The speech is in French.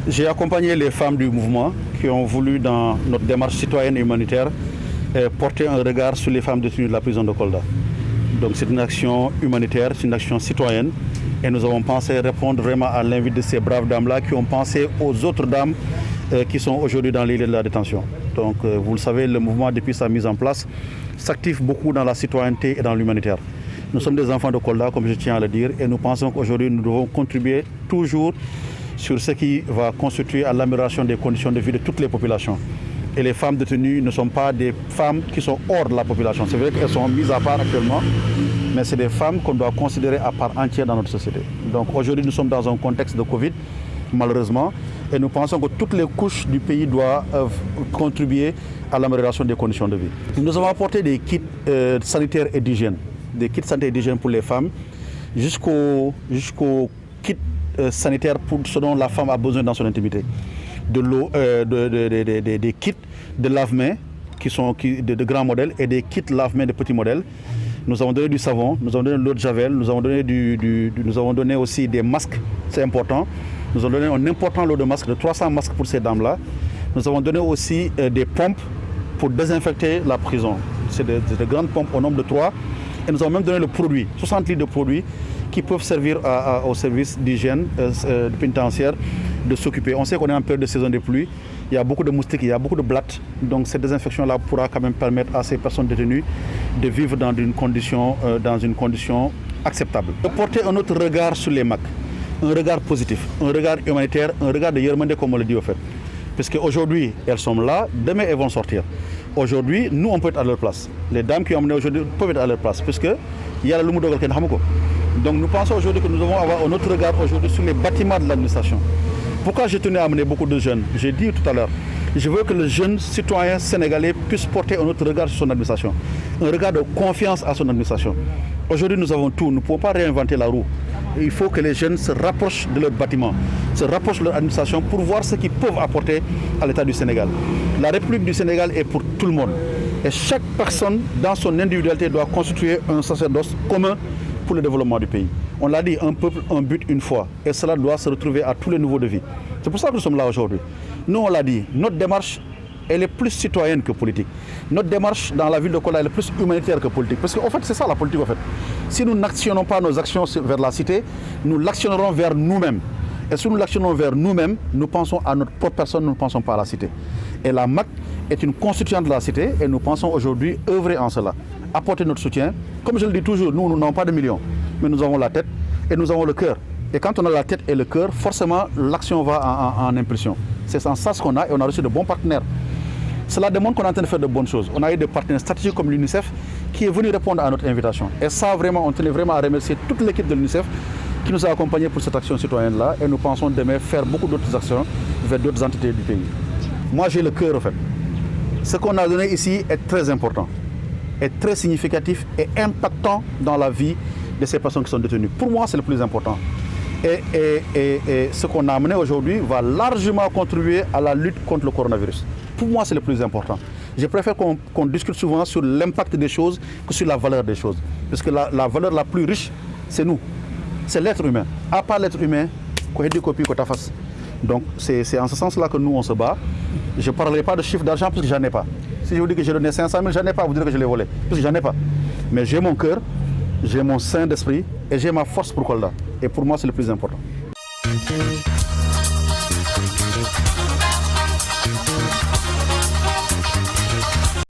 J'ai accompagné les femmes du mouvement qui ont voulu, dans notre démarche citoyenne et humanitaire, porter un regard sur les femmes détenues de la prison de Kolda. Donc c'est une action humanitaire, c'est une action citoyenne. Et nous avons pensé répondre vraiment à l'invite de ces braves dames-là qui ont pensé aux autres dames qui sont aujourd'hui dans les lieux de la détention. Donc vous le savez, le mouvement, depuis sa mise en place, s'active beaucoup dans la citoyenneté et dans l'humanitaire. Nous sommes des enfants de Kolda, comme je tiens à le dire, et nous pensons qu'aujourd'hui nous devons contribuer toujours sur ce qui va constituer à l'amélioration des conditions de vie de toutes les populations. Et les femmes détenues ne sont pas des femmes qui sont hors de la population. C'est vrai qu'elles sont mises à part actuellement, mais c'est des femmes qu'on doit considérer à part entière dans notre société. Donc aujourd'hui, nous sommes dans un contexte de Covid, malheureusement, et nous pensons que toutes les couches du pays doivent contribuer à l'amélioration des conditions de vie. Nous avons apporté des kits sanitaires et d'hygiène, des kits sanitaires et d'hygiène pour les femmes, jusqu'au kit sanitaire pour ce dont la femme a besoin dans son intimité. De l'eau, des kits de lave-mains qui sont de grands modèles et des kits lave-mains de petits modèles. Nous avons donné du savon, nous avons donné de l'eau de javel, nous avons donné aussi des masques, c'est important. Nous avons donné un important lot de masques, de 300 masques pour ces dames-là. Nous avons donné aussi des pompes pour désinfecter la prison. C'est de grandes pompes au nombre de 3. Et nous avons même donné le produit, 60 litres de produits qui peuvent servir au service d'hygiène pénitentiaire de s'occuper. On sait qu'on est en période de saison des pluies, il y a beaucoup de moustiques, il y a beaucoup de blattes, donc cette désinfection-là pourra quand même permettre à ces personnes détenues de vivre dans une condition acceptable. De porter un autre regard sur les MAC, un regard positif, un regard humanitaire, un regard de yermandé comme on le dit au fait. Parce qu'aujourd'hui, elles sont là, demain elles vont sortir. Aujourd'hui, nous on peut être à leur place. Les dames qui ont amené aujourd'hui peuvent être à leur place, parce qu'il y a le Lumoudogal Ken Hamouko. Donc nous pensons aujourd'hui que nous devons avoir un autre regard aujourd'hui sur les bâtiments de l'administration. Pourquoi j'ai tenu à amener beaucoup de jeunes? J'ai dit tout à l'heure, je veux que le jeune citoyen sénégalais puisse porter un autre regard sur son administration, un regard de confiance à son administration. Aujourd'hui nous avons tout, nous ne pouvons pas réinventer la roue. Il faut que les jeunes se rapprochent de leur bâtiment, se rapprochent de leur administration pour voir ce qu'ils peuvent apporter à l'État du Sénégal. La République du Sénégal est pour tout le monde. Et chaque personne, dans son individualité, doit constituer un sacerdoce commun pour le développement du pays. On l'a dit, un peuple, un but, une foi. Et cela doit se retrouver à tous les niveaux de vie. C'est pour ça que nous sommes là aujourd'hui. Nous, on l'a dit, notre démarche, elle est plus citoyenne que politique. Notre démarche dans la ville de Kolda, elle est plus humanitaire que politique. Parce qu'en fait, c'est ça la politique, en fait. Si nous n'actionnons pas nos actions vers la cité, nous l'actionnerons vers nous-mêmes. Et si nous l'actionnons vers nous-mêmes, nous pensons à notre propre personne, nous ne pensons pas à la cité. Et la MAC est une constituante de la cité et nous pensons aujourd'hui œuvrer en cela. Apporter notre soutien. Comme je le dis toujours, nous n'avons pas de millions, mais nous avons la tête et nous avons le cœur. Et quand on a la tête et le cœur, forcément, l'action va en impulsion. C'est sans ça ce qu'on a et on a reçu de bons partenaires. Cela démontre qu'on est en train de faire de bonnes choses. On a eu des partenaires stratégiques comme l'UNICEF qui est venu répondre à notre invitation. Et ça, vraiment, on tenait vraiment à remercier toute l'équipe de l'UNICEF qui nous a accompagnés pour cette action citoyenne-là. Et nous pensons demain faire beaucoup d'autres actions vers d'autres entités du pays. Moi, j'ai le cœur, en fait. Ce qu'on a donné ici est très important, est très significatif et impactant dans la vie de ces personnes qui sont détenues. Pour moi, c'est le plus important. Et ce qu'on a amené aujourd'hui va largement contribuer à la lutte contre le coronavirus. Pour moi, c'est le plus important. Je préfère qu'on discute souvent sur l'impact des choses que sur la valeur des choses. Parce que la valeur la plus riche, c'est nous. C'est l'être humain. À part l'être humain, donc c'est en ce sens-là que nous, on se bat. Je ne parlerai pas de chiffre d'argent parce que j'en ai pas. Si je vous dis que j'ai donné 500 000, j'en ai pas, vous direz que je l'ai volé. Parce que j'en ai pas. Mais j'ai mon cœur, j'ai mon sein d'esprit et j'ai ma force pour Kolda. Et pour moi, c'est le plus important.